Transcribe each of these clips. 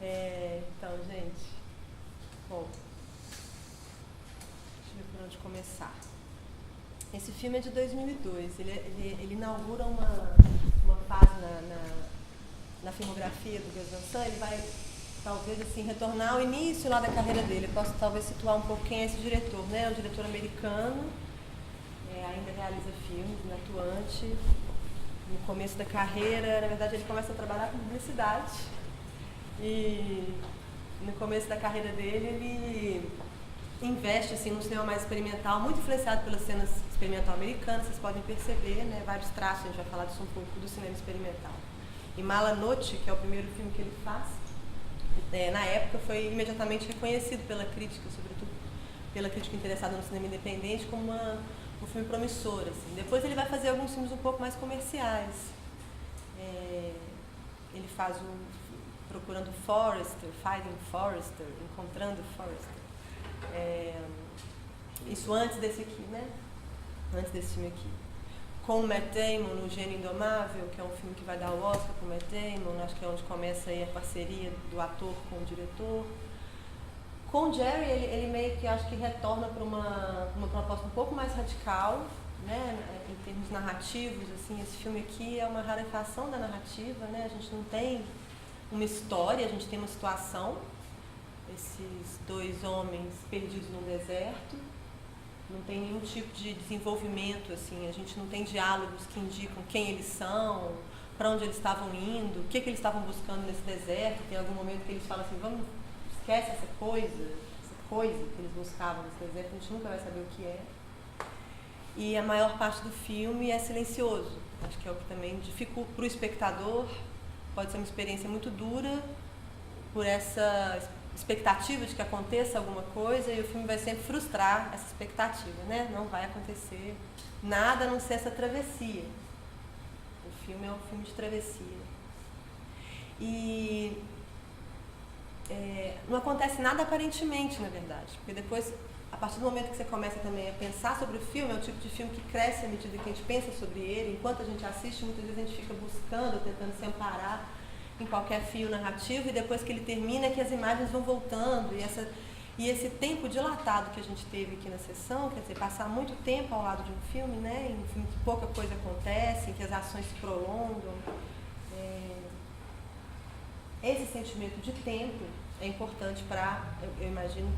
Então, gente, bom, deixa eu ver por onde começar. Esse filme é de 2002, ele inaugura uma fase na filmografia do Gus Van Sant. Ele vai, talvez, assim, retornar ao início lá da carreira dele. Eu posso, talvez, situar um pouco quem é esse diretor, né? É um diretor americano, ainda realiza filmes, atuante. No começo da carreira, na verdade, ele começa a trabalhar com publicidade. E no começo da carreira dele, ele investe assim, num cinema mais experimental, muito influenciado pelas cenas experimental americanas, vocês podem perceber, né, vários traços, a gente vai falar disso um pouco, do cinema experimental. E Mala Noche, que é o primeiro filme que ele faz, na época foi imediatamente reconhecido pela crítica, sobretudo pela crítica interessada no cinema independente, como um filme promissor. Assim. Depois ele vai fazer alguns filmes um pouco mais comerciais. Ele faz Procurando Forrester, Finding Forrester, Encontrando Forrester. Isso antes desse aqui, né? Antes desse filme aqui. Com o Matt Damon, O Gênio Indomável, que é um filme que vai dar o Oscar para o Matt Damon, acho que é onde começa aí a parceria do ator com o diretor. Com o Jerry, ele meio que acho que retorna para uma proposta um pouco mais radical, né? Em termos narrativos, assim, esse filme aqui é uma rarefação da narrativa, né? A gente não tem uma história, a gente tem uma situação, esses dois homens perdidos no deserto, não tem nenhum tipo de desenvolvimento, assim, a gente não tem diálogos que indicam quem eles são, para onde eles estavam indo, o que eles estavam buscando nesse deserto. Tem algum momento que eles falam assim, esquece essa coisa que eles buscavam nesse deserto, a gente nunca vai saber o que é. E a maior parte do filme é silencioso, acho que é o que também dificulta para o espectador. Pode ser uma experiência muito dura por essa expectativa de que aconteça alguma coisa, e o filme vai sempre frustrar essa expectativa, né? Não vai acontecer nada a não ser essa travessia. O filme é um filme de travessia. E não acontece nada aparentemente, na verdade, porque depois, a partir do momento que você começa também a pensar sobre o filme, é o tipo de filme que cresce à medida que a gente pensa sobre ele. Enquanto a gente assiste, muitas vezes a gente fica buscando, tentando se amparar em qualquer fio narrativo, e depois que ele termina é que as imagens vão voltando, e esse tempo dilatado que a gente teve aqui na sessão, quer dizer, passar muito tempo ao lado de um filme, né, em um filme que pouca coisa acontece, em que as ações se prolongam, esse sentimento de tempo é importante para, eu imagino,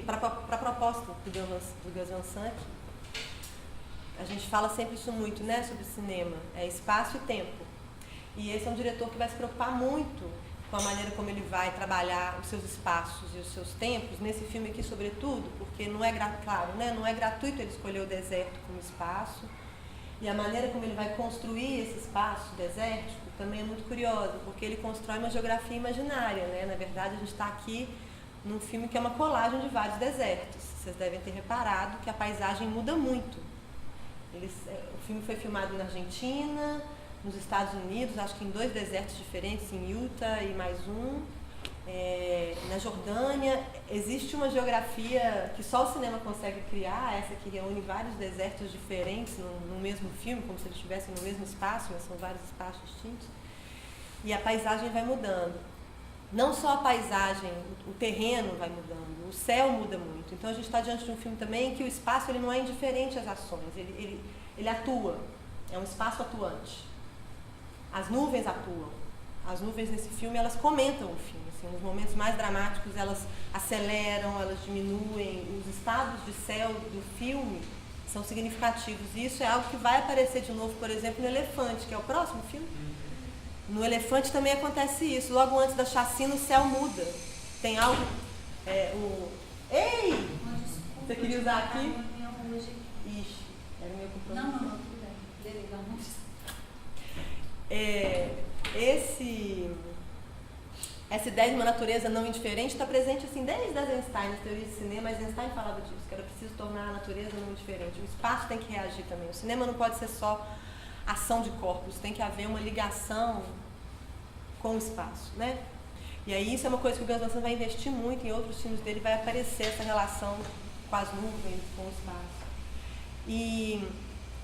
para a proposta do Gus Van Sant. A gente fala sempre isso muito, né, sobre cinema, espaço e tempo. E esse é um diretor que vai se preocupar muito com a maneira como ele vai trabalhar os seus espaços e os seus tempos, nesse filme aqui sobretudo, porque não é, claro, né, não é gratuito ele escolher o deserto como espaço, e a maneira como ele vai construir esse espaço desértico também é muito curiosa, porque ele constrói uma geografia imaginária, né? Na verdade, a gente está aqui num filme que é uma colagem de vários desertos. Vocês devem ter reparado que a paisagem muda muito. O filme foi filmado na Argentina, nos Estados Unidos, acho que em 2 desertos diferentes, em Utah e mais um. Na Jordânia, existe uma geografia que só o cinema consegue criar, essa que reúne vários desertos diferentes no mesmo filme, como se eles estivessem no mesmo espaço, mas são vários espaços distintos. E a paisagem vai mudando. Não só a paisagem, o terreno vai mudando, o céu muda muito. Então a gente está diante de um filme também que o espaço ele não é indiferente às ações, ele atua, é um espaço atuante. As nuvens atuam. As nuvens nesse filme, elas comentam o filme. Assim, nos momentos mais dramáticos, elas aceleram, elas diminuem. Os estados de céu do filme são significativos. E isso é algo que vai aparecer de novo, por exemplo, no Elefante, que é o próximo filme. No Elefante também acontece isso. Logo antes da chacina, o céu muda. Tem algo... Ei! Você queria usar aqui? Ixi, era o meu compromisso. Não, tudo bem. Beleza, vamos... Essa ideia de uma natureza não indiferente está presente assim, desde Eisenstein, nas teorias de cinema. Eisenstein falava disso, que era preciso tornar a natureza não indiferente. O espaço tem que reagir também. O cinema não pode ser só ação de corpos, tem que haver uma ligação com o espaço, né? E aí isso é uma coisa que o Gus Van Sant vai investir muito, em outros filmes dele vai aparecer essa relação com as nuvens, com o espaço. E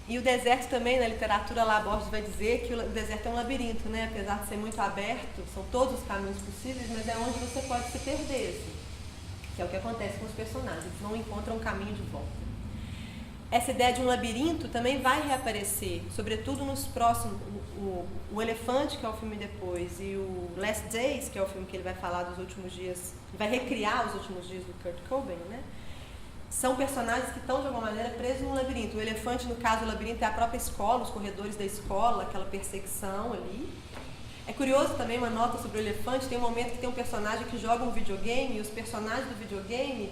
E o deserto também, na literatura lá, Borges vai dizer que o deserto é um labirinto, né? Apesar de ser muito aberto, são todos os caminhos possíveis, mas é onde você pode se perder, assim, que é o que acontece com os personagens, eles não encontram um caminho de volta. Essa ideia de um labirinto também vai reaparecer, sobretudo nos próximos, o Elefante, que é o filme depois, e o Last Days, que é o filme que ele vai falar dos últimos dias, vai recriar os últimos dias do Kurt Cobain, né? São personagens que estão, de alguma maneira, presos num labirinto. O elefante, no caso, o labirinto é a própria escola, os corredores da escola, aquela perseguição ali. É curioso também, uma nota sobre o elefante, tem um momento que tem um personagem que joga um videogame, e os personagens do videogame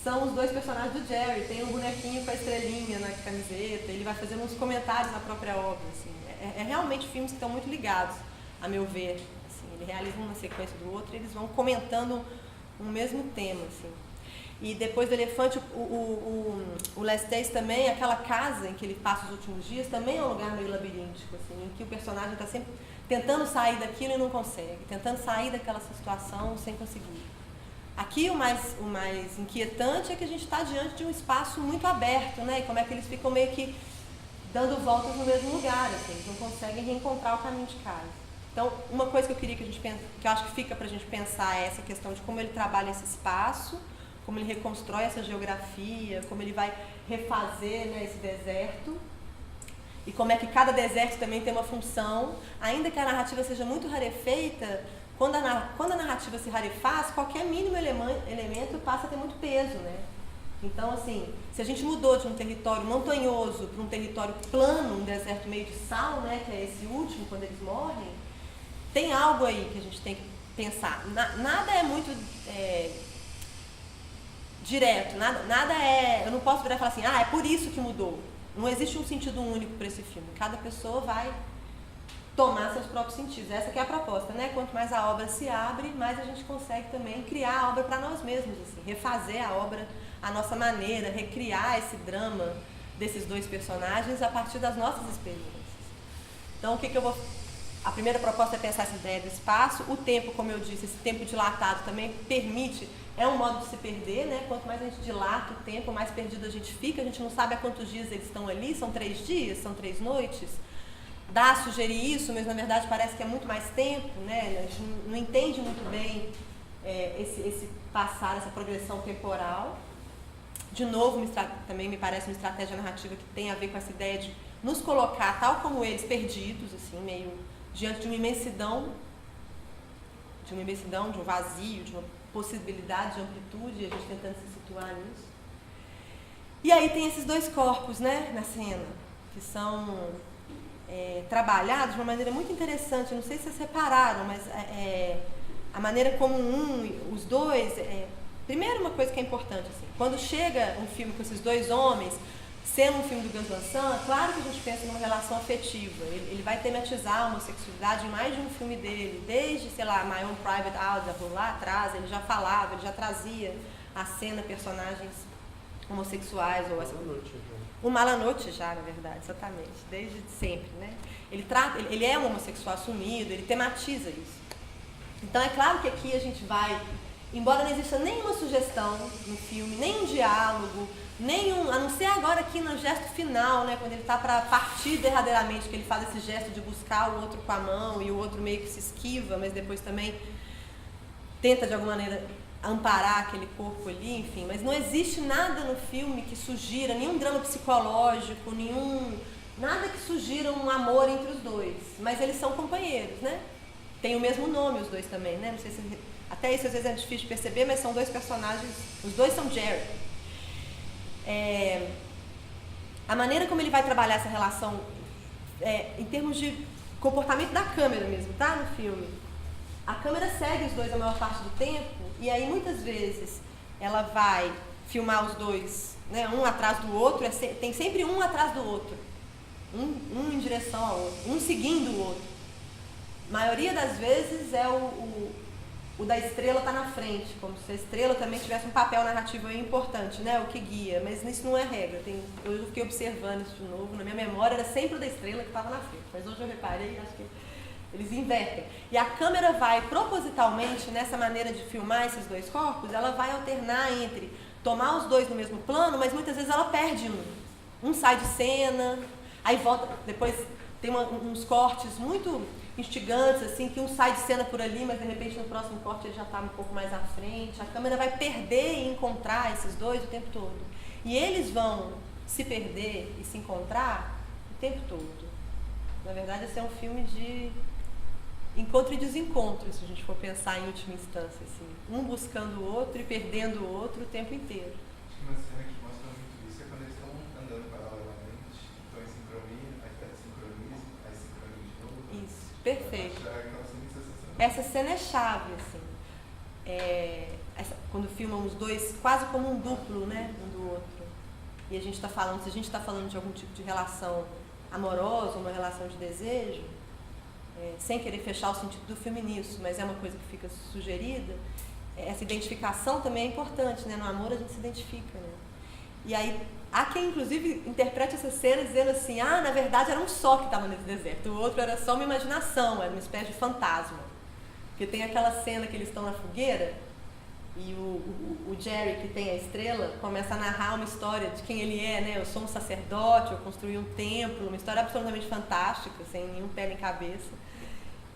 são os dois personagens do Jerry. Tem um bonequinho com a estrelinha na camiseta, ele vai fazendo uns comentários na própria obra. Assim. É realmente filmes que estão muito ligados, a meu ver. Assim, ele realiza uma sequência do outro e eles vão comentando um mesmo tema. Assim. E depois do elefante, o Last Days também, aquela casa em que ele passa os últimos dias, também é um lugar meio labiríntico, assim, em que o personagem está sempre tentando sair daquilo e não consegue, tentando sair daquela situação sem conseguir. Aqui o mais inquietante é que a gente está diante de um espaço muito aberto, né? E como é que eles ficam meio que dando voltas no mesmo lugar, assim, eles não conseguem reencontrar o caminho de casa. Então, uma coisa que eu queria que a gente pense, que eu acho que fica para a gente pensar é essa questão de como ele trabalha esse espaço, como ele reconstrói essa geografia, como ele vai refazer, né, esse deserto, e como é que cada deserto também tem uma função, ainda que a narrativa seja muito rarefeita, quando a narrativa se rarefaz, qualquer mínimo elemento passa a ter muito peso, né? Então, assim, se a gente mudou de um território montanhoso para um território plano, um deserto meio de sal, né, que é esse último, quando eles morrem, tem algo aí que a gente tem que pensar. Nada é muito direto, nada é... Eu não posso virar e falar assim, é por isso que mudou. Não existe um sentido único para esse filme. Cada pessoa vai tomar seus próprios sentidos. Essa que é a proposta, né? Quanto mais a obra se abre, mais a gente consegue também criar a obra para nós mesmos, assim, refazer a obra à nossa maneira, recriar esse drama desses dois personagens a partir das nossas experiências. Então, o que eu vou... A primeira proposta é pensar essa ideia do espaço. O tempo, como eu disse, esse tempo dilatado também permite, é um modo de se perder, né? Quanto mais a gente dilata o tempo, mais perdido a gente fica. A gente não sabe há quantos dias eles estão ali, são 3 dias, são 3 noites. Dá a sugerir isso, mas na verdade parece que é muito mais tempo, né? A gente não entende muito bem esse passar, essa progressão temporal. De novo, também me parece uma estratégia narrativa que tem a ver com essa ideia de nos colocar, tal como eles, perdidos, assim, meio diante de uma imensidão, de um vazio, de uma possibilidade de amplitude, a gente tentando se situar nisso. E aí tem esses dois corpos, né, na cena, que são trabalhados de uma maneira muito interessante. Eu não sei se vocês repararam, mas a maneira como os dois... primeiro, uma coisa que é importante, assim, quando chega um filme com esses dois homens, sendo um filme do Gus Van Sant, claro que a gente pensa numa relação afetiva. Ele vai tematizar a homossexualidade em mais de um filme dele, desde, sei lá, My Own Private Idaho, lá atrás, ele já falava, ele já trazia à cena personagens homossexuais. Ou essa... O Malanoche já, na verdade, exatamente, desde sempre, né? Ele é um homossexual assumido, ele tematiza isso. Então é claro que aqui a gente vai, embora não exista nenhuma sugestão no filme, nem um diálogo, a não ser agora aqui no gesto final, né, quando ele está para partir derradeiramente, que ele faz esse gesto de buscar o outro com a mão e o outro meio que se esquiva, mas depois também tenta de alguma maneira amparar aquele corpo ali, enfim. Mas não existe nada no filme que sugira, nenhum drama psicológico, nada que sugira um amor entre os dois. Mas eles são companheiros, né? Tem o mesmo nome os dois também, né? Não sei se... Até isso às vezes é difícil de perceber, mas são dois personagens, os dois são Jerry. A maneira como ele vai trabalhar essa relação, em termos de comportamento da câmera mesmo, tá? No filme. A câmera segue os dois a maior parte do tempo, e aí muitas vezes ela vai filmar os dois, né, um atrás do outro, tem sempre um atrás do outro, um em direção ao outro, um seguindo o outro. A maioria das vezes o da estrela está na frente, como se a estrela também tivesse um papel narrativo aí importante, né, o que guia, mas isso não é regra. Eu fiquei observando isso de novo, na minha memória era sempre o da estrela que estava na frente, mas hoje eu reparei e acho que eles invertem. E a câmera vai propositalmente, nessa maneira de filmar esses dois corpos, ela vai alternar entre tomar os dois no mesmo plano, mas muitas vezes ela perde um. Um sai de cena, Aí volta, depois tem uns cortes muito instigantes, assim, que um sai de cena por ali, mas de repente no próximo corte ele já está um pouco mais à frente. A câmera vai perder e encontrar esses dois o tempo todo. E eles vão se perder e se encontrar o tempo todo. Na verdade, esse é um filme de encontro e desencontro, se a gente for pensar em última instância, assim. Um buscando o outro e perdendo o outro o tempo inteiro. Acho que uma cena que mostra muito isso é quando eles estão andando paralelamente, estão em sincronia, aí desincroniza, aí sincroniza de novo. Isso, perfeito. Aquela cena sensacional. Essa cena é chave, assim. Quando filmam os dois quase como um duplo, né, um do outro. E a gente está falando, se a gente está falando de algum tipo de relação amorosa, uma relação de desejo, sem querer fechar o sentido do filme nisso, mas é uma coisa que fica sugerida, essa identificação também é importante, né? No amor a gente se identifica, né? E aí, há quem inclusive interprete essa cena dizendo assim, na verdade era um só que estava nesse deserto, o outro era só uma imaginação, era uma espécie de fantasma. Porque tem aquela cena que eles estão na fogueira e o Jerry, que tem a estrela, começa a narrar uma história de quem ele é, né? Eu sou um sacerdote, eu construí um templo, uma história absolutamente fantástica, sem nenhum pé nem cabeça.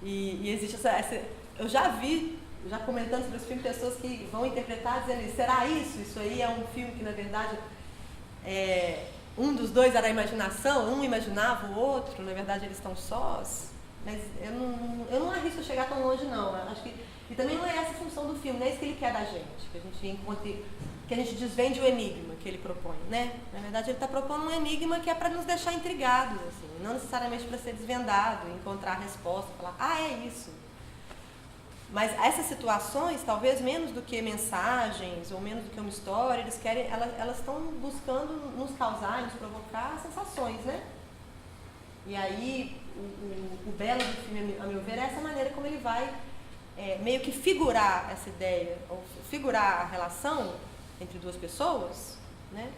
E existe essa... Eu já vi, já comentando sobre esse filme, pessoas que vão interpretar dizendo, será isso? Isso aí é um filme que, na verdade, um dos dois era a imaginação, um imaginava o outro, na verdade eles estão sós. Mas eu não arrisco chegar tão longe, não. Acho que, e também não é essa a função do filme, não é isso que ele quer da gente, que a gente encontre, que a gente desvende o enigma que ele propõe, né? Na verdade, ele está propondo um enigma que é para nos deixar intrigados, assim, não necessariamente para ser desvendado, encontrar a resposta, falar, é isso. Mas essas situações, talvez menos do que mensagens ou menos do que uma história, elas estão buscando nos causar, nos provocar sensações, né? E aí, o belo do filme, a meu ver, é essa maneira como ele vai meio que figurar essa ideia, ou figurar a relação entre duas pessoas, né?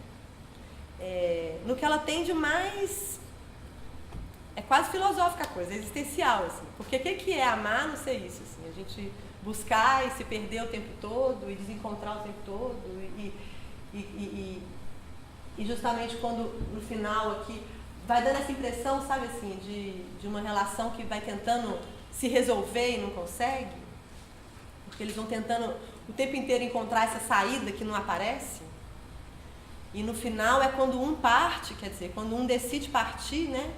No que ela tem de mais... É quase filosófica a coisa, é existencial, assim. Porque o que é amar, não sei isso, assim. A gente buscar e se perder o tempo todo, e desencontrar o tempo todo, e justamente quando, no final aqui, vai dando essa impressão, sabe assim, de uma relação que vai tentando se resolver e não consegue, porque eles vão tentando o tempo inteiro encontrar essa saída que não aparece, e no final é quando um parte, quer dizer, quando um decide partir, né,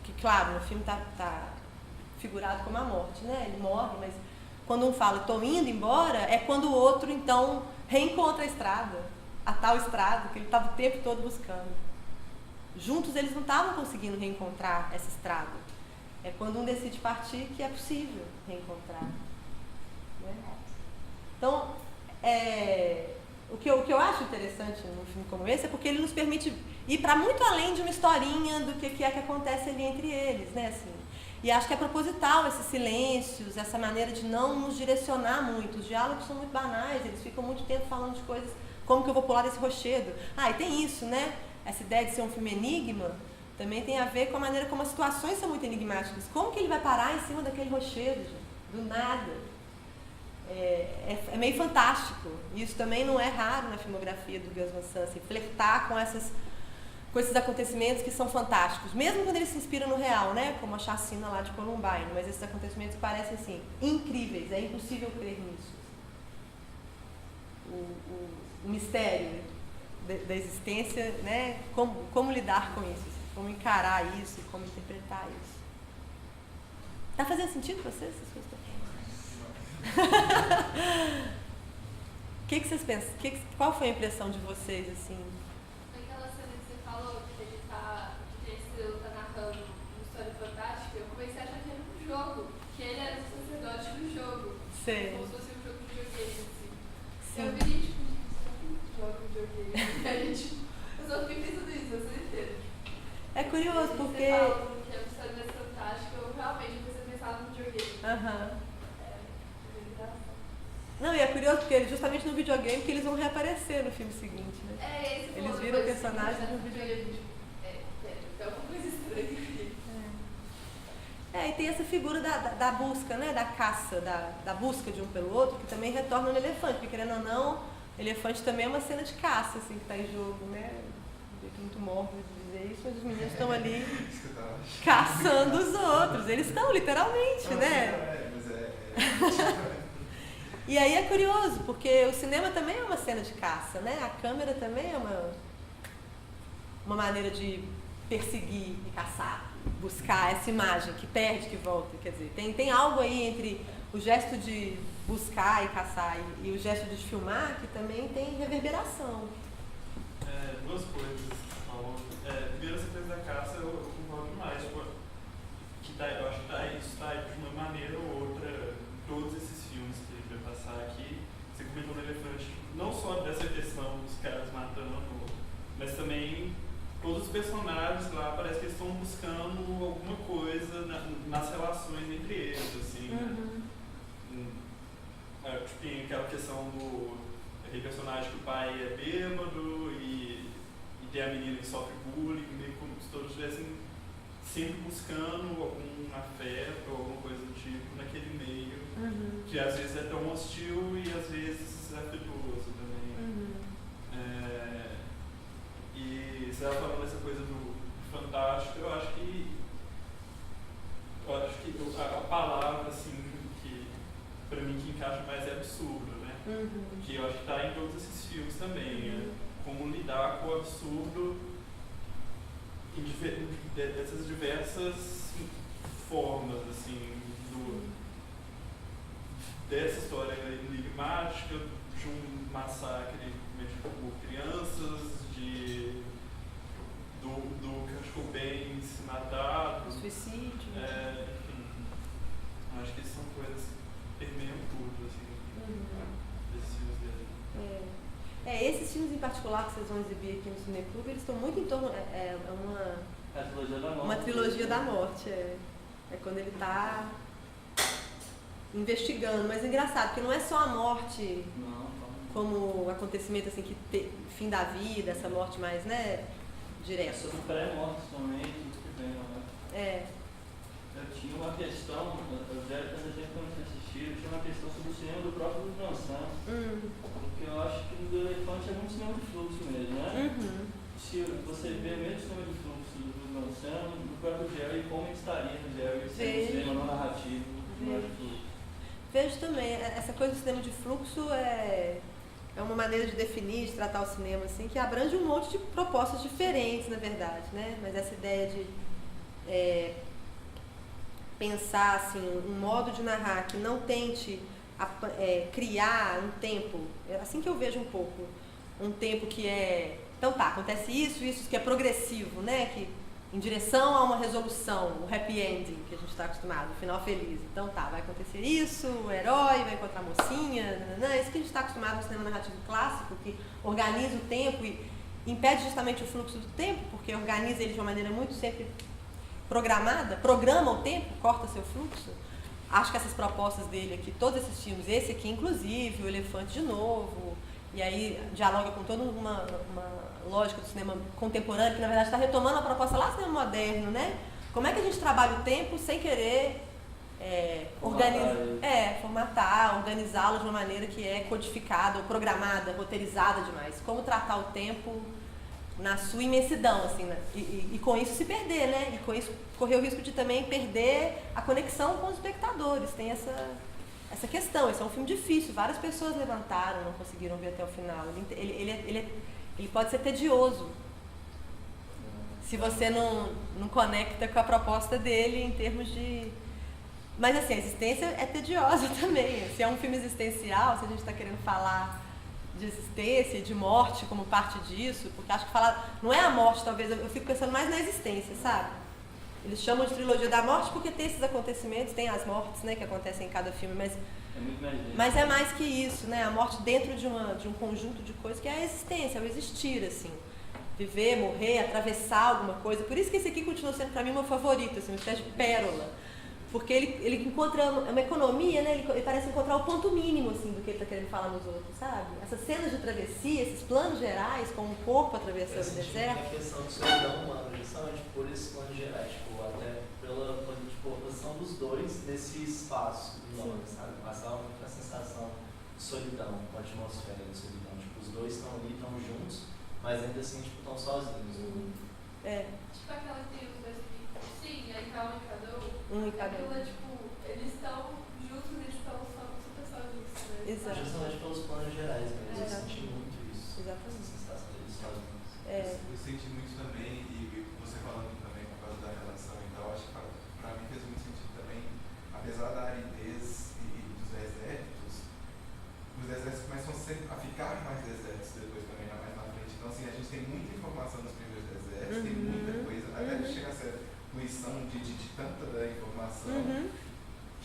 que claro, no filme tá figurado como a morte, né, ele morre, mas quando um fala, estou indo embora, é quando o outro, então, reencontra a estrada, a tal estrada que ele estava o tempo todo buscando. Juntos eles não estavam conseguindo reencontrar essa estrada. É quando um decide partir que é possível reencontrar. Né? Então, o que eu acho interessante num filme como esse é porque ele nos permite ir para muito além de uma historinha do que é que acontece ali entre eles, né? Assim, e acho que é proposital esses silêncios, essa maneira de não nos direcionar muito. Os diálogos são muito banais, eles ficam muito tempo falando de coisas, como que eu vou pular desse rochedo? E tem isso, né? Essa ideia de ser um filme enigma também tem a ver com a maneira como as situações são muito enigmáticas. Como que ele vai parar em cima daquele rochedo, gente? Do nada. É meio fantástico. Isso também não é raro na filmografia do Gus Van Sant, assim, flertar com esses acontecimentos que são fantásticos, mesmo quando eles se inspiram no real, né? Como a chacina lá de Columbine, mas esses acontecimentos parecem assim, incríveis, é impossível crer nisso. O mistério da existência, né? Como lidar com isso, como encarar isso, como interpretar isso. Tá fazendo sentido para vocês essas coisas? O que vocês pensam? Qual foi a impressão de vocês, assim? Naquela cena que você falou, que ele tá narrando uma história fantástica, eu comecei a achar que era um jogo, que ele era o sacerdote do jogo. Sei. Como se fosse um jogo de videogame, assim. Sim. Eu vi, tipo, jogo de videogame. Eu só fiquei pensando nisso, a cena inteira. É curioso, porque... Você fala que é uma história mais fantástica, eu realmente comecei a pensar no videogame. Aham. É Não, e é curioso porque justamente no videogame que eles vão reaparecer no filme seguinte, né? esse Eles viram personagens no videogame. É uma coisa estranha. E tem essa figura da busca, né? Da caça, da busca de um pelo outro, que também retorna no elefante, porque querendo ou não, elefante também é uma cena de caça, assim, que está em jogo, né? sei que é muito mórbido dizer isso, mas os meninos estão ali Isso que eu tava achando. caçando os outros. Eles estão, literalmente, Não, né? Mas E aí é curioso, porque o cinema também é uma cena de caça, né? A câmera também é uma maneira de perseguir e caçar, buscar essa imagem que perde, que volta. Quer dizer, tem algo aí entre o gesto de buscar e caçar e o gesto de filmar que também tem reverberação. Duas coisas que você falou. Primeiro, essa coisa da caça, eu concordo demais. Tipo, eu acho que isso está de uma maneira ou outra em todos esses filmes que a gente vai passar aqui. Você comentou no Elefante, não só dessa questão dos caras matando, mas também todos os personagens lá parece que eles estão buscando alguma coisa nas relações entre eles, assim, né? Tipo, tem aquela questão do aquele personagem que o pai é bêbado e tem a menina que sofre bullying, meio como se todos estivessem sempre buscando algum afeto ou alguma coisa do tipo naquele meio, que às vezes é tão hostil e às vezes é afetuoso também. E você estava falando dessa coisa do fantástico, eu acho que a palavra assim, que para mim que encaixa mais é absurdo, né? Que eu acho que está em todos esses filmes também, como lidar com o absurdo dessas diversas formas, assim, dessa história enigmática, de um massacre por crianças, do Kurt Cobain se matar, O suicídio. enfim, acho que são coisas que permeiam tudo, assim, desses filmes dele. Esses filmes em particular que vocês vão exibir aqui no Cineclube, eles estão muito em torno. É A trilogia da morte. uma trilogia da morte. É quando ele está investigando. Mas é engraçado, porque não é só a morte como acontecimento assim, fim da vida, essa morte mais, né, direta. É sobre pré-morte também, tudo que vem, né? Eu tinha uma questão, eu já quando a gente comecei a assistir, eu tinha uma questão sobre o cinema do próprio Vincent, porque eu acho que o Elefante é muito cinema de fluxo mesmo, né? Se você vê mesmo o cinema de fluxo do Vincent, do próprio Jerry, como ele estaria no Jerry, sendo um cinema não narrativo, não de fluxo. Vejo também, essa coisa do cinema de fluxo é uma maneira de definir, de tratar o cinema, assim, que abrange um monte de propostas diferentes, na verdade, né? Mas essa ideia de pensar, assim, um modo de narrar que não tente criar um tempo, é assim que eu vejo um pouco, um tempo que então tá, acontece isso que é progressivo, né? Que em direção a uma resolução, o happy ending que a gente está acostumado, o final feliz. Então tá, vai acontecer isso, o herói vai encontrar a mocinha, nananã, isso que a gente está acostumado no cinema narrativo clássico, que organiza o tempo e impede justamente o fluxo do tempo, porque organiza ele de uma maneira muito sempre programada, programa o tempo, corta seu fluxo. Acho que essas propostas dele aqui, todos esses filmes, esse aqui inclusive, o Elefante de novo, e aí dialoga com toda uma lógica do cinema contemporâneo, que na verdade está retomando a proposta lá do cinema moderno, né? Como é que a gente trabalha o tempo sem querer formatar, organizá-lo de uma maneira que é codificada, ou programada, roteirizada demais. Como tratar o tempo na sua imensidão, assim, né? E com isso se perder, né? E com isso correr o risco de também perder a conexão com os espectadores. Tem essa questão. Esse é um filme difícil. Várias pessoas levantaram, não conseguiram ver até o final. Ele pode ser tedioso se você não conecta com a proposta dele em termos de... Mas assim, a existência é tediosa também. Se é um filme existencial, se a gente está querendo falar de existência e de morte como parte disso, porque acho que falar... Não é a morte, talvez, eu fico pensando mais na existência, sabe? Eles chamam de trilogia da morte porque tem esses acontecimentos, tem as mortes, né, que acontecem em cada filme, mas é mais que isso, né? A morte dentro de um conjunto de coisas que é a existência, é o existir, assim. Viver, morrer, atravessar alguma coisa. Por isso que esse aqui continua sendo, para mim, meu favorito, assim, uma espécie de pérola. Porque ele encontra uma economia, né? Ele parece encontrar o ponto mínimo, assim, do que ele está querendo falar nos outros, sabe? Essas cenas de travessia, esses planos gerais, com o corpo atravessando o deserto. É a questão de solidão humana, justamente por esses planos gerais, até pela posição dos dois nesse espaço enorme, sabe? Passava muito a sensação de solidão, uma atmosfera de solidão. Os dois estão ali, estão juntos, mas ainda assim, tipo, estão sozinhos. Tipo aquela que tem os dois picos, sim, aí tá um em cada um. Um em cada Aquilo um. é tipo, eles estão juntos, eles estão só super sozinhos, né? Exato. Justamente pelos planos gerais, mas eu senti muito isso. Exatamente. Essa sensação deles sozinhos. Eu senti muito também, e você falando também por causa da relação e tal, acho que pra mim fez muito sentido também, apesar da aridez e dos desertos, os desertos começam a ficar mais desertos depois também, mais na frente. Então, assim, a gente tem muita informação nos primeiros desertos, tem muita coisa, até chegar a ser fruição de tanta informação,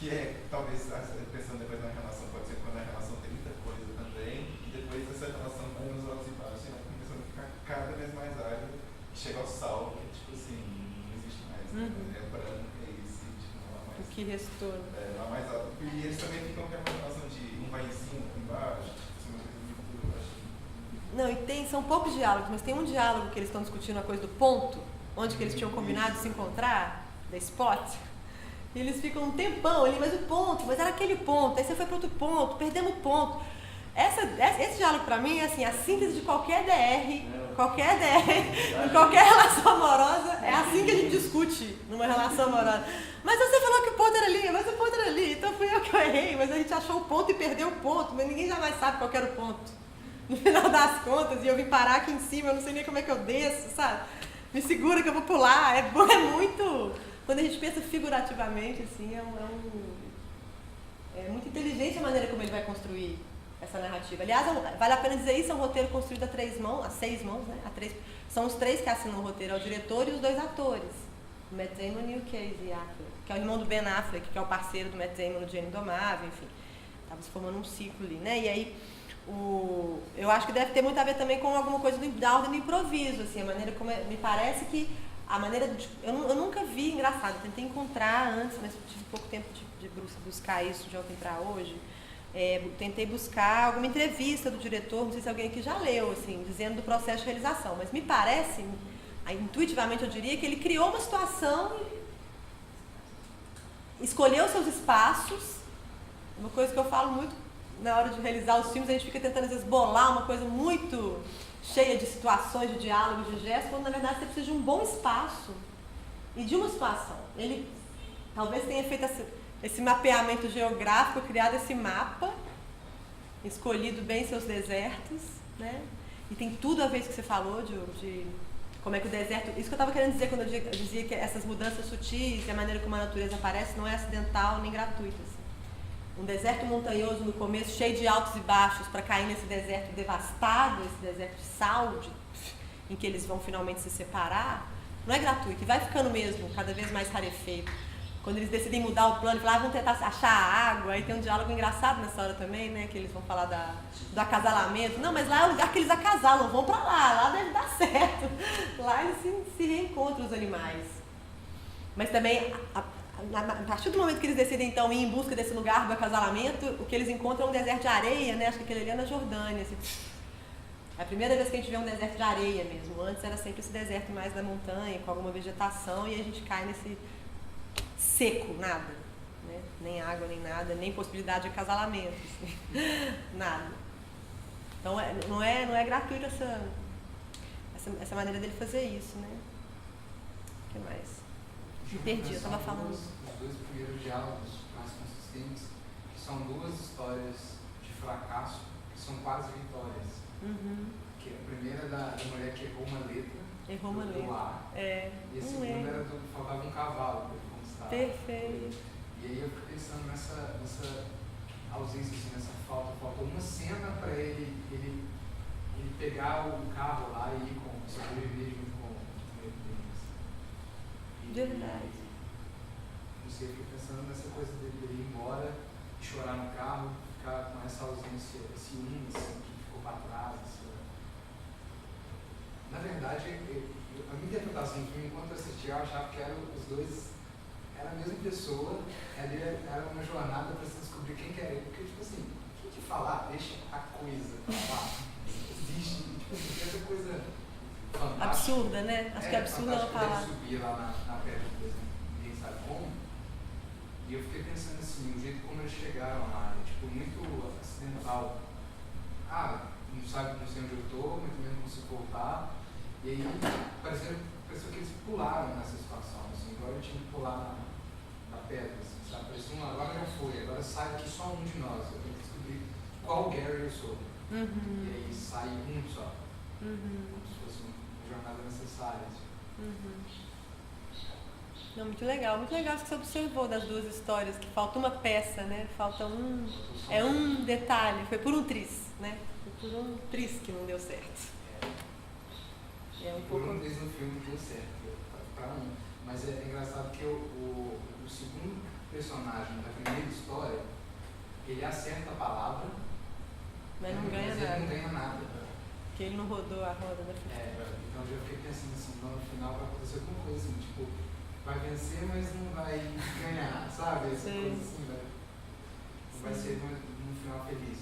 que talvez, pensando depois na relação, pode ser quando a relação tem muita coisa também, e depois essa relação vai nos altos e baixos, e ela começa a ficar cada vez mais árida, e chega ao sal, que tipo assim, não existe mais, é branco, é isso, e tipo, não há mais. O que restou. Não há mais alto. E eles também ficam com aquela relação de um vai em cima, um embaixo, tipo, uma coisa muito, eu acho. Não, e são poucos diálogos, mas tem um diálogo que eles estão discutindo a coisa do ponto, onde que eles tinham combinado de se encontrar, da spot. E eles ficam um tempão ali, mas o ponto, mas era aquele ponto, aí você foi para outro ponto, perdemos o ponto. Esse diálogo para mim é assim, a síntese de qualquer DR, em qualquer relação amorosa, é assim que a gente discute numa relação amorosa. Mas você falou que o ponto era ali, mas o ponto era ali, então fui eu que eu errei, mas a gente achou o ponto e perdeu o ponto, mas ninguém jamais sabe qual que era o ponto. No final das contas, e eu vim parar aqui em cima, eu não sei nem como é que eu desço, sabe? Me segura que eu vou pular, é muito... Quando a gente pensa figurativamente, assim, é muito inteligente a maneira como ele vai construir essa narrativa. Aliás, vale a pena dizer isso, é um roteiro construído a 6 mãos, né? São os 3 que assinam o roteiro, é o diretor e os 2 atores, o Matt Damon e o Casey Affleck, que é o irmão do Ben Affleck, que é o parceiro do Matt Damon no Gênio Indomável, enfim. Estava se formando um ciclo ali, né? E aí, eu acho que deve ter muito a ver também com alguma coisa da ordem do improviso, assim, a maneira como me parece que a maneira eu nunca vi, engraçado, eu tentei encontrar antes, mas tive pouco tempo de buscar isso de ontem para hoje. Tentei buscar alguma entrevista do diretor, não sei se alguém aqui já leu, assim, dizendo do processo de realização, mas me parece, intuitivamente eu diria, que ele criou uma situação, escolheu seus espaços, uma coisa que eu falo muito na hora de realizar os filmes, a gente fica tentando às vezes bolar uma coisa muito cheia de situações, de diálogos, de gestos, quando na verdade você precisa de um bom espaço e de uma situação. Ele talvez tenha feito esse mapeamento geográfico, criado esse mapa, escolhido bem seus desertos, né? E tem tudo a ver com o que você falou, Diogo, de como é que o deserto... Isso que eu estava querendo dizer quando eu dizia que essas mudanças sutis e a maneira como a natureza aparece não é acidental nem gratuita. Assim. Um deserto montanhoso no começo, cheio de altos e baixos, para cair nesse deserto devastado, esse deserto de sal, em que eles vão finalmente se separar, não é gratuito, e vai ficando mesmo cada vez mais rarefeito. Quando eles decidem mudar o plano e falar, vamos tentar achar água, aí tem um diálogo engraçado nessa hora também, né, que eles vão falar do acasalamento. Não, mas lá é o lugar que eles acasalam, vão para lá deve dar certo. Lá eles se reencontram, os animais. Mas também... A partir do momento que eles decidem, então, ir em busca desse lugar do acasalamento, o que eles encontram é um deserto de areia, né? Acho que aquele ali é na Jordânia. Assim. É a primeira vez que a gente vê um deserto de areia mesmo. Antes era sempre esse deserto mais da montanha, com alguma vegetação, e a gente cai nesse seco, nada. Né? Nem água, nem nada, nem possibilidade de acasalamento. Assim. Nada. Então, não é gratuito essa maneira dele fazer isso, né? O que mais? Me perdi, eu estava falando. Os 2 primeiros diálogos mais consistentes, que são 2 histórias de fracasso, que são quase vitórias. Que a primeira é da mulher que errou uma letra do ar. E a segunda era do faltava um cavalo para ele conquistar. Perfeito. E aí eu fico pensando nessa ausência, assim, nessa falta. Faltou uma cena para ele pegar o carro lá e ir sobreviver junto com ele. Verdade. Não sei, eu fico pensando nessa coisa dele ir embora, chorar no carro, ficar com essa ausência, esse assim, que ficou para trás. Na verdade, a minha interpretação do filme, enquanto eu assistia, eu achava que os 2 eram a mesma pessoa, ali era uma jornada para se descobrir quem que era ele, porque, tipo assim, quem te falar, deixa a coisa falar, existe, tipo assim, essa coisa fantástica. Absurda, né? Acho que absurda é uma palavra. Ele subir lá na pedra, por exemplo, ninguém sabe como, e eu fiquei pensando assim, o jeito como eles chegaram lá, tipo, muito acidental. Não sei onde eu estou, muito menos consigo voltar. E aí pareceu que eles pularam nessa situação, assim, agora eu tinha que pular na pedra, assim, sabe? Parecia agora já foi, agora sai daqui só um de nós, eu tenho que descobrir qual Gary eu sou. E aí sai um só. Como se fosse uma jornada necessária. Assim. Não, muito legal isso que você observou das duas histórias, que falta uma peça, né? Falta um detalhe, foi por um triz, né? Foi por um triz que não deu certo. Por um triz no filme deu certo, pra um. Mas é engraçado que o segundo personagem da primeira história, ele acerta a palavra, mas não ganha nada. Ele não ganha nada. Porque ele não rodou a roda da frente. Então eu já fiquei pensando assim, no final vai acontecer alguma coisa assim, tipo, vai vencer, mas não vai ganhar, sabe? Essa coisa assim, não vai ser no final feliz.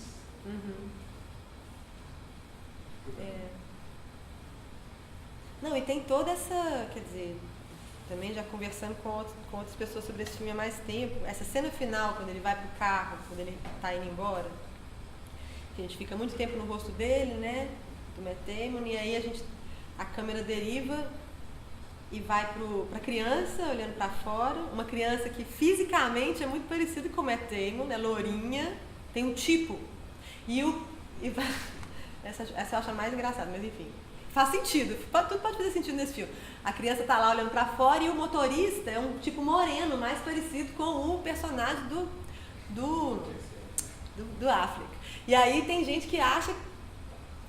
Não, e tem toda essa, quer dizer, também já conversando com outras pessoas sobre esse filme há mais tempo, essa cena final, quando ele vai pro carro, quando ele tá indo embora, que a gente fica muito tempo no rosto dele, né, do Matt Damon, e aí a câmera deriva e vai pra criança, olhando pra fora, uma criança que fisicamente é muito parecida com o Matt Damon, é lourinha, tem um tipo, essa eu acho a mais engraçada, mas enfim, faz sentido, tudo pode fazer sentido nesse filme. A criança tá lá olhando pra fora e o motorista é um tipo moreno, mais parecido com o personagem do Affleck. E aí tem gente que acha,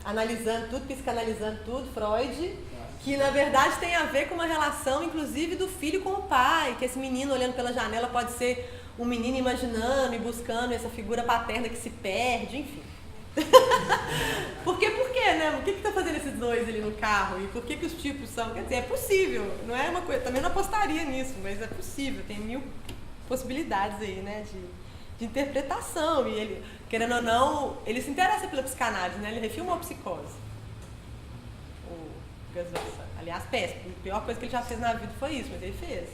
analisando tudo, psicanalizando tudo, Freud, que na verdade tem a ver com uma relação, inclusive, do filho com o pai, que esse menino olhando pela janela pode ser um menino imaginando e buscando essa figura paterna que se perde, enfim. Por quê, né? O que tá fazendo esses dois ali no carro? E por que os tipos são? Quer dizer, é possível, não é uma coisa, também não apostaria nisso, mas é possível, tem 1000 possibilidades aí, né, de interpretação. E ele, querendo ou não, ele se interessa pela psicanálise, né? Ele refilmou a Psicose. Aliás, péssimo. A pior coisa que ele já fez na vida foi isso, mas ele fez.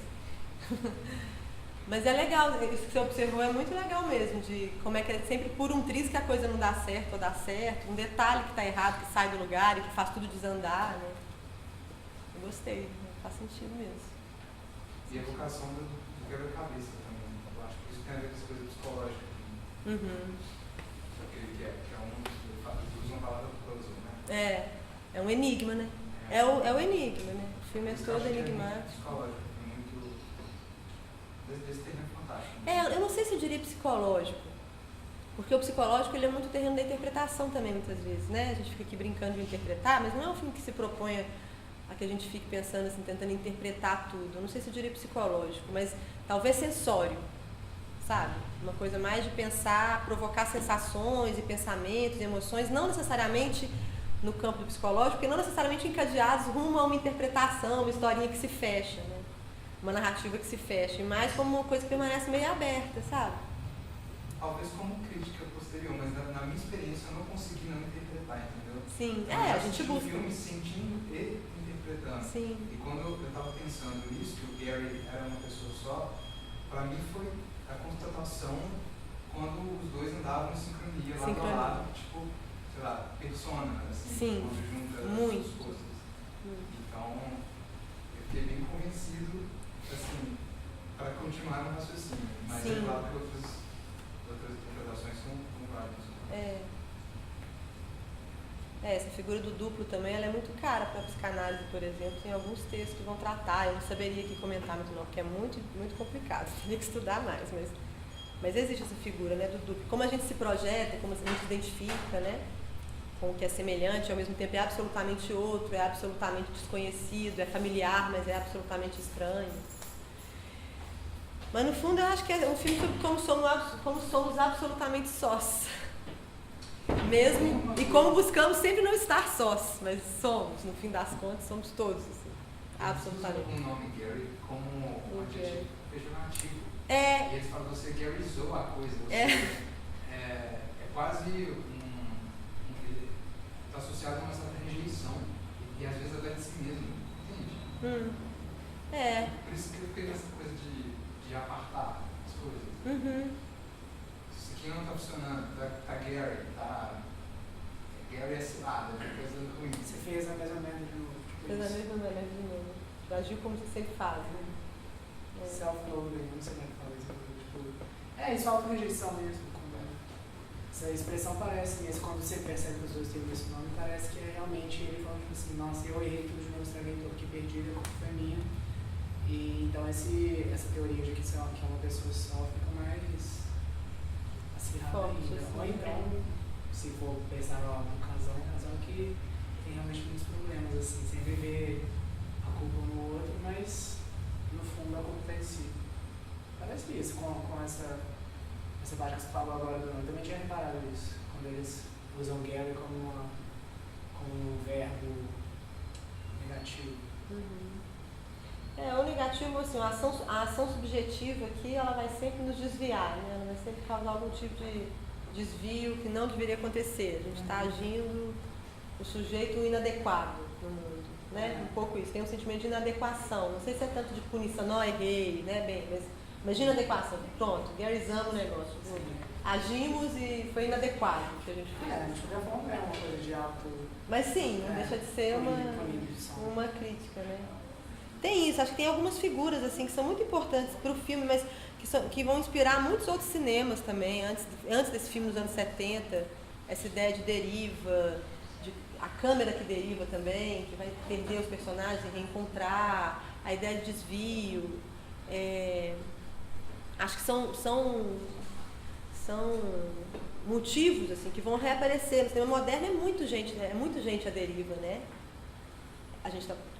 Mas é legal, isso que você observou é muito legal mesmo, de como é que é sempre por um triz que a coisa não dá certo ou dá certo, um detalhe que está errado, que sai do lugar e que faz tudo desandar, né? Eu gostei, faz sentido mesmo. E a vocação do quebra-cabeça também, eu acho que isso tem a ver com essa coisa psicológica. Que eles usam a palavra puzzle, né? É um enigma, né? É o enigma, né? O filme é todo enigmático. Psicológico. Esse terreno é fantástico. Eu não sei se eu diria psicológico, porque o psicológico ele é muito terreno da interpretação também, muitas vezes, né? A gente fica aqui brincando de interpretar, mas não é um filme que se propõe a que a gente fique pensando assim, tentando interpretar tudo. Eu não sei se eu diria psicológico, mas talvez sensório, sabe? Uma coisa mais de pensar, provocar sensações e pensamentos e emoções, não necessariamente no campo do psicológico, porque não necessariamente encadeados rumo a uma interpretação, uma historinha que se fecha, né? Uma narrativa que se fecha, e mais como uma coisa que permanece meio aberta, sabe? Talvez como crítica posterior, mas na minha experiência eu não consegui não interpretar, entendeu? Sim, a gente busca. Eu filme sentindo e interpretando. Sim. E quando eu estava pensando nisso, que o Gary era uma pessoa só, para mim foi a constatação quando os dois andavam em sincronia, lado a lado, tipo, sei lá, persona, assim, sim. Quando junta muito. as coisas. Então, eu fiquei bem convencido, assim, para continuar no raciocínio. Mas é claro que outras interpretações são várias. Essa figura do duplo também, ela é muito cara para a psicanálise, por exemplo, tem alguns textos que vão tratar, eu não saberia aqui comentar muito não, porque é muito, muito complicado, teria que estudar mais, mas existe essa figura, né, do duplo. Como a gente se projeta, como a gente se identifica, né, com o que é semelhante, ao mesmo tempo é absolutamente outro, é absolutamente desconhecido, é familiar, mas é absolutamente estranho. Mas no fundo eu acho que é um filme sobre como somos absolutamente sós. Mesmo, e como buscamos sempre não estar sós, mas somos, no fim das contas, somos todos, assim, absolutamente. Eles usam o nome Gary como um adjetivo pejorativo. E eles falam que você Garyzou a coisa. É quase está associado a uma certa rejeição e às vezes até de si mesmo, entende? Por isso que eu fiquei nessa coisa de apartar as coisas. Isso aqui não está funcionando, tá Gary, tá Gary é cilada, é coisa ruim. Você fez a mesma merda de novo. Fez a mesma merda de novo. Agiu como você sempre faz, né? Self-loathing, não sei como é que fala isso. Tipo, isso é auto-rejeição mesmo. Essa expressão parece mesmo, quando você percebe que os dois têm esse nome, parece que é realmente ele falando tipo assim, nossa, eu errei tudo de novo, estraguei tudo aqui, perdi, a culpa foi minha. E então essa teoria de que é uma pessoa só fica mais acirrada ainda. Ou então, se for pensar no casal, é um casal que tem realmente muitos problemas, assim, sem viver a culpa um no outro, mas no fundo a culpa tá em si. Parece isso com essa parte que você falou agora do nome. Eu também tinha reparado isso, quando eles usam Gary como um verbo negativo. O negativo, assim, a ação subjetiva aqui, ela vai sempre nos desviar, né? Ela vai sempre causar algum tipo de desvio que não deveria acontecer. A gente está agindo o sujeito inadequado no mundo, né? Um pouco isso, tem um sentimento de inadequação. Não sei se é tanto de punição, não, errei, né? Bem, mas imagina a adequação, pronto, garyzamos o negócio. Agimos e foi inadequado o que a gente fez. A gente podia falar uma coisa de auto... Mas sim, não deixa de ser uma crítica, né? Tem isso, acho que tem algumas figuras assim que são muito importantes para o filme, mas que vão inspirar muitos outros cinemas também, antes desse filme dos anos 70, essa ideia de deriva, a câmera que deriva também, que vai perder os personagens e reencontrar, a ideia de desvio. Acho que são motivos assim, que vão reaparecer. No cinema moderno é muita gente à deriva, né?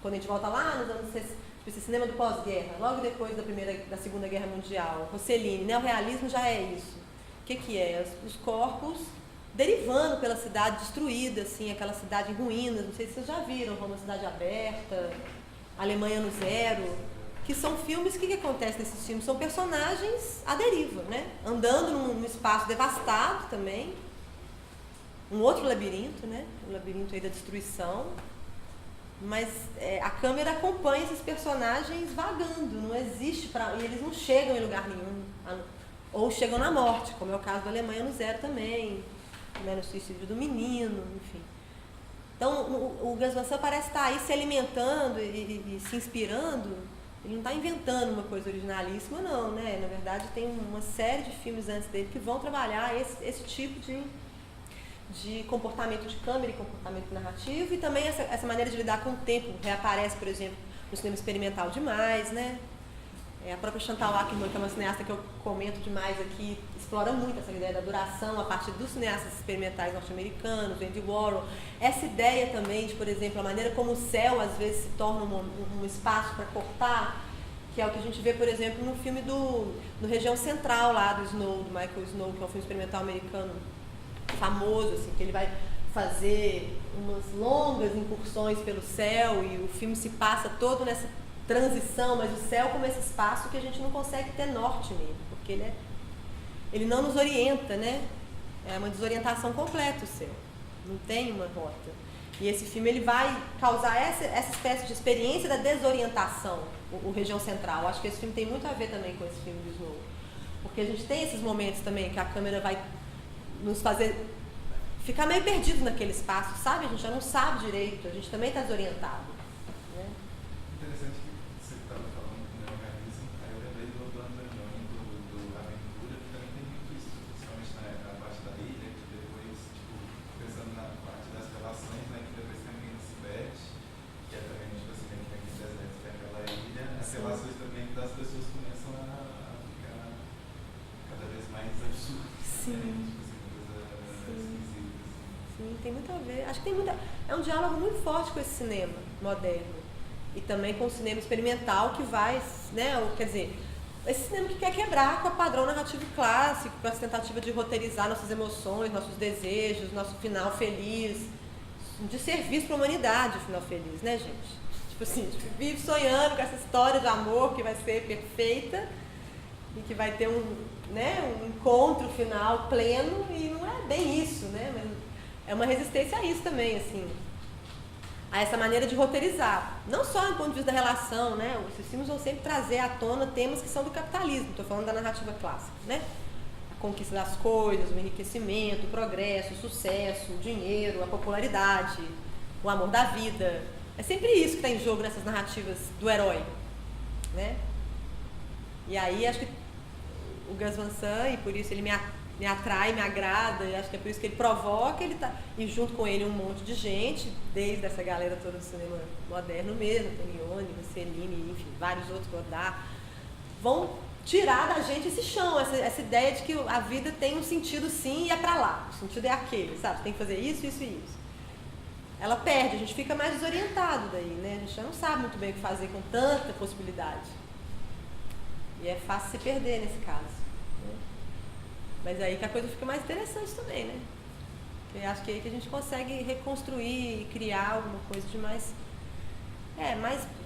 Quando a gente volta lá nos anos 60, tipo, esse cinema do pós-guerra, logo depois da Segunda Guerra Mundial, Rossellini, neorrealismo já é isso. O que é? Os corpos derivando pela cidade destruída, assim, aquela cidade em ruínas. Não sei se vocês já viram, Roma Cidade Aberta, Alemanha no Zero, que são filmes, o que acontece nesses filmes? São personagens à deriva, né? Andando num espaço devastado também, um outro labirinto, né? O labirinto aí da destruição. Mas a câmera acompanha esses personagens vagando, não existe e eles não chegam em lugar nenhum, ou chegam na morte, como é o caso da Alemanha no Zero também, né, no suicídio do menino, enfim. Então o Gus Van Sant parece estar aí se alimentando e se inspirando, ele não está inventando uma coisa originalíssima não, né? Na verdade tem uma série de filmes antes dele que vão trabalhar esse tipo de comportamento de câmera e comportamento narrativo, e também essa maneira de lidar com o tempo reaparece, por exemplo, no cinema experimental demais, né? A própria Chantal Akerman, que é uma cineasta que eu comento demais aqui, explora muito essa ideia da duração a partir dos cineastas experimentais norte-americanos, Andy Warhol. Essa ideia também de, por exemplo, a maneira como o céu às vezes se torna um espaço para cortar, que é o que a gente vê, por exemplo, no filme do Região Central lá do Michael Snow, que é um filme experimental americano famoso, assim, que ele vai fazer umas longas incursões pelo céu e o filme se passa todo nessa transição, mas o céu como esse espaço que a gente não consegue ter norte nele, porque ele não nos orienta, né? É uma desorientação completa o céu, não tem uma rota. E esse filme ele vai causar essa espécie de experiência da desorientação, o Região Central. Acho que esse filme tem muito a ver também com esse filme do Snow, porque a gente tem esses momentos também que a câmera vai nos fazer ficar meio perdido naquele espaço, sabe? A gente já não sabe direito, a gente também está desorientado. Né? Interessante que você estava falando do neorrealismo, aí eu lembrei do Antonioni, do Aventura, que também tem muito isso, principalmente na parte da ilha, que depois, tipo, pensando na parte das relações, né, que depois tem alguém se perde, que é também, tipo assim, tem aquele deserto, que é aquela ilha, as relações também das pessoas começam a ficar cada vez mais absurdas. Sim. Sim, tem muito a ver. Acho que é um diálogo muito forte com esse cinema moderno. E também com o cinema experimental que vai, né? Quer dizer, esse cinema que quer quebrar com o padrão narrativo clássico, com essa tentativa de roteirizar nossas emoções, nossos desejos, nosso final feliz, de serviço para a humanidade, o final feliz, né, gente? Tipo assim, a gente vive sonhando com essa história de amor que vai ser perfeita e que vai ter um encontro final pleno, e não é bem isso, né? Mas é uma resistência a isso também, assim, a essa maneira de roteirizar. Não só do ponto de vista da relação, né? Os filmes vão sempre trazer à tona temas que são do capitalismo, estou falando da narrativa clássica, né? A conquista das coisas, o enriquecimento, o progresso, o sucesso, o dinheiro, a popularidade, o amor da vida. É sempre isso que está em jogo nessas narrativas do herói, né? E aí acho que o Gus Van Sant, e por isso ele me atrai, me agrada, e acho que é por isso que ele provoca, e junto com ele um monte de gente, desde essa galera toda do cinema moderno mesmo, Antonioni, Rossellini, enfim, vários outros, Godard, vão tirar da gente esse chão, essa ideia de que a vida tem um sentido sim e é pra lá, o sentido é aquele, sabe? Você tem que fazer isso, isso e isso. Ela perde, a gente fica mais desorientado daí, né? A gente já não sabe muito bem o que fazer com tanta possibilidade. E é fácil se perder nesse caso. Né? Mas aí que a coisa fica mais interessante também, né? Porque acho que é aí que a gente consegue reconstruir e criar alguma coisa de mais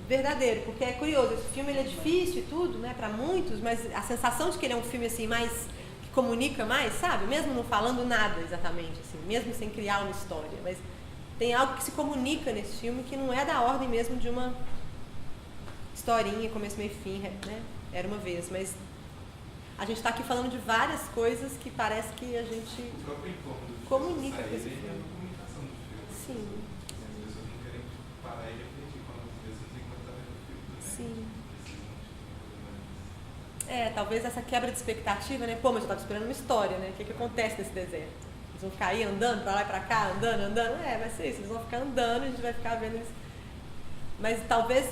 verdadeiro. Porque é curioso, esse filme ele é difícil e tudo, né, para muitos, mas a sensação de que ele é um filme assim mais que comunica mais, sabe? Mesmo não falando nada exatamente, assim, mesmo sem criar uma história, mas tem algo que se comunica nesse filme que não é da ordem mesmo de uma historinha, começo, meio e fim, né? Era uma vez, mas a gente está aqui falando de várias coisas que parece que a gente comunica com esse filme. Comunicação do filme. Sim. As pessoas não querem parar e refletir quando às vezes tem que estar vendo o filme também. Sim. Talvez essa quebra de expectativa, né? Pô, mas eu estava esperando uma história, né? O que acontece nesse deserto? Eles vão ficar aí andando para lá e para cá, andando. Vai ser isso, eles vão ficar andando e a gente vai ficar vendo isso. Mas talvez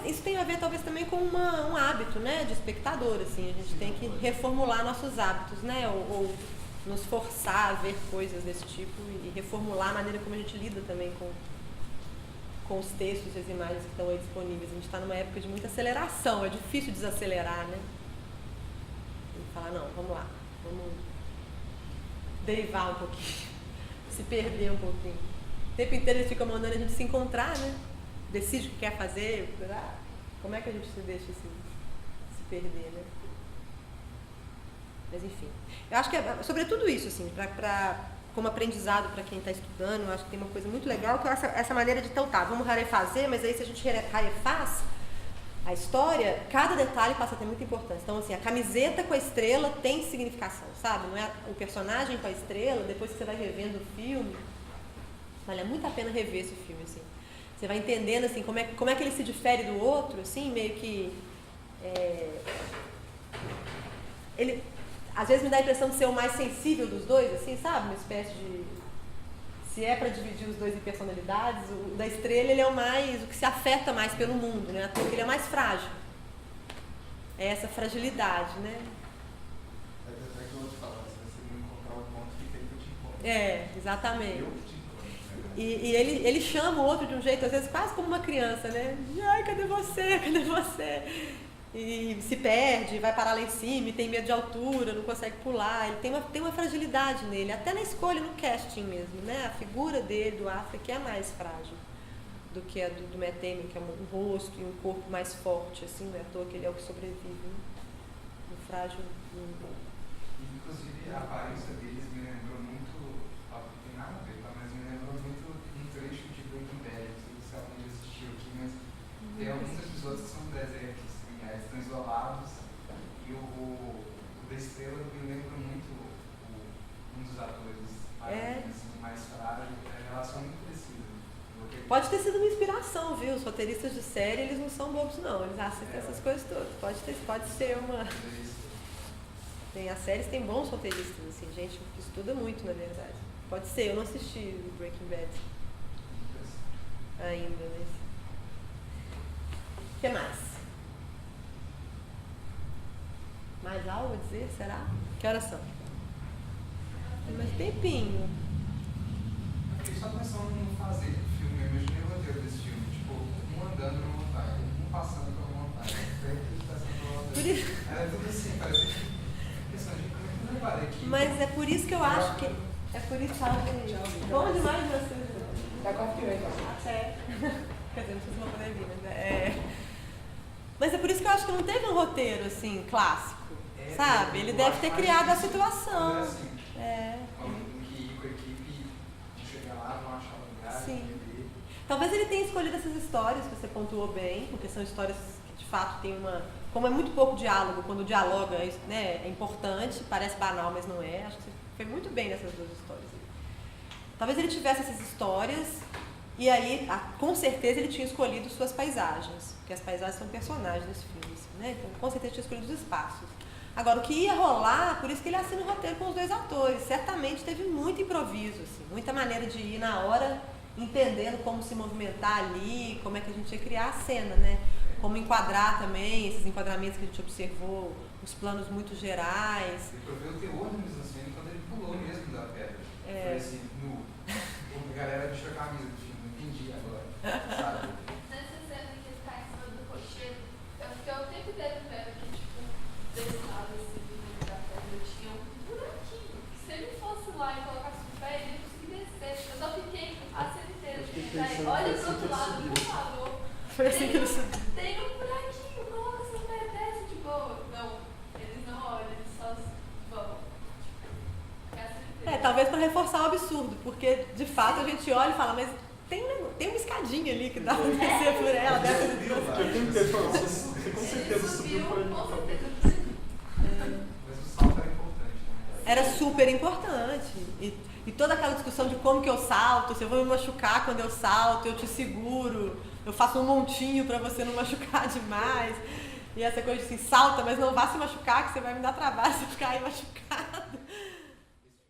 isso tenha a ver talvez também com um hábito, né, de espectador, assim, a gente tem que reformular nossos hábitos, né, ou nos forçar a ver coisas desse tipo e reformular a maneira como a gente lida também com os textos e as imagens que estão aí disponíveis. A gente está numa época de muita aceleração, é difícil desacelerar, né? Tem que falar, não, vamos lá, vamos derivar um pouquinho, se perder um pouquinho. O tempo inteiro eles ficam mandando a gente se encontrar, né? Decide o que quer fazer, como é que a gente se deixa se perder, né? Mas enfim, eu acho que é sobretudo isso, assim, como aprendizado para quem está estudando, eu acho que tem uma coisa muito legal, que é essa maneira de, então tá, vamos rarefazer, mas aí se a gente rarefaz a história, cada detalhe passa a ter muita importância. Então, assim, a camiseta com a estrela tem significação, sabe? Não é o personagem com a estrela, depois que você vai revendo o filme, vale muito a pena rever esse filme, assim. Você vai entendendo, assim, como é que ele se difere do outro, assim, meio que... ele, às vezes, me dá a impressão de ser o mais sensível dos dois, assim, sabe? Uma espécie de... Se é para dividir os dois em personalidades, o da estrela, ele é o que se afeta mais pelo mundo, né? Porque ele é mais frágil. É essa fragilidade, né? Até que eu vou te falar, se você não encontrar o ponto, fica aí que eu te encontro. Exatamente. Eu te encontro. E ele chama o outro de um jeito, às vezes, quase como uma criança, né? Ai, cadê você? Cadê você? E se perde, vai parar lá em cima, e tem medo de altura, não consegue pular. Ele tem uma fragilidade nele, até na escolha, no casting mesmo, né? A figura dele, do Affleck, é mais frágil do que a do Matt Damon, que é um rosto e um corpo mais forte, assim, não é à toa que ele é o que sobrevive, né? Um frágil. Inclusive, a aparência deles me lembrou muito, não tem nada a ver, tá? Mas me lembrou muito um trecho de Breaking Bad, não sei se alguém já assistiu aqui, mas tem alguns episódios que são desertos, assim, estão isolados, e o da estrela me lembra muito um dos atores mais frágil, a relação muito parecida. Pode ter sido uma inspiração, viu? Os roteiristas de série, eles não são bobos, não, eles assistem essas coisas todas. Pode ser uma... As séries têm bons roteiristas, assim, gente que estuda muito, na verdade. Pode ser, eu não assisti o Breaking Bad ainda, mas... O que mais? Mais algo a dizer? Será? Que horas são? Tem mais tempinho. Eu fiquei só pensando no fazer do filme, eu imaginei o roteiro desse filme, tipo, um andando na montanha, um passando pela montanha, Por isso... Era tudo assim, parecia Mas é por isso que eu acho que... É por isso que eu acho que... Bom demais você. Tá confiante. Até. Quer dizer, não sei se vou poder vir, mas Mas é por isso que eu acho que não teve um roteiro, assim, clássico, sabe? Ele deve ter criado a situação. Assim, que ir com a equipe, chegar lá, não achar lugar. Sim. Talvez ele tenha escolhido essas histórias que você pontuou bem, porque são histórias que de fato têm uma como é muito pouco diálogo, quando dialoga, né, é importante, parece banal, mas não é. Acho que você foi muito bem nessas duas histórias. Talvez ele tivesse essas histórias e aí, com certeza, ele tinha escolhido suas paisagens, porque as paisagens são personagens desse filme, assim, né? Então, com certeza, tinha escolhido os espaços. Agora, o que ia rolar, por isso que ele assina o roteiro com os dois atores, certamente teve muito improviso, assim, muita maneira de ir na hora, entendendo como se movimentar ali, como é que a gente ia criar a cena, né? Como enquadrar também, esses enquadramentos que a gente observou, os planos muito gerais. E pra ver o terror da mise-en-scène quando ele pulou mesmo da pedra. Foi assim, a galera deixou a camisa do filme, não entendi agora, sabe? Nessa cena que ele tá em cima do rochedo, eu fiquei o tempo inteiro vendo que, tipo, desse lado, assim, da pedra, tinha um buraquinho. Se ele fosse lá e colocasse o pé, ele ia conseguir descer. Eu só fiquei a cena inteira de pensar, olha pro outro lado, por favor. Foi assim que ele subiu. Tem um buraquinho, coloca seu pé, desce de boa. Não, eles não olham, eles só vão. Talvez para reforçar o absurdo, porque de fato a gente olha e fala, mas tem uma escadinha ali que dá para descer por ela. Você com certeza subiu por ali. Mas o salto era importante, né? Era super importante. E toda aquela discussão de como que eu salto, se eu vou me machucar quando eu salto, eu te seguro, eu faço um montinho para você não machucar demais. E essa coisa de assim, salta, mas não vá se machucar, que você vai me dar trabalho se ficar aí machucado.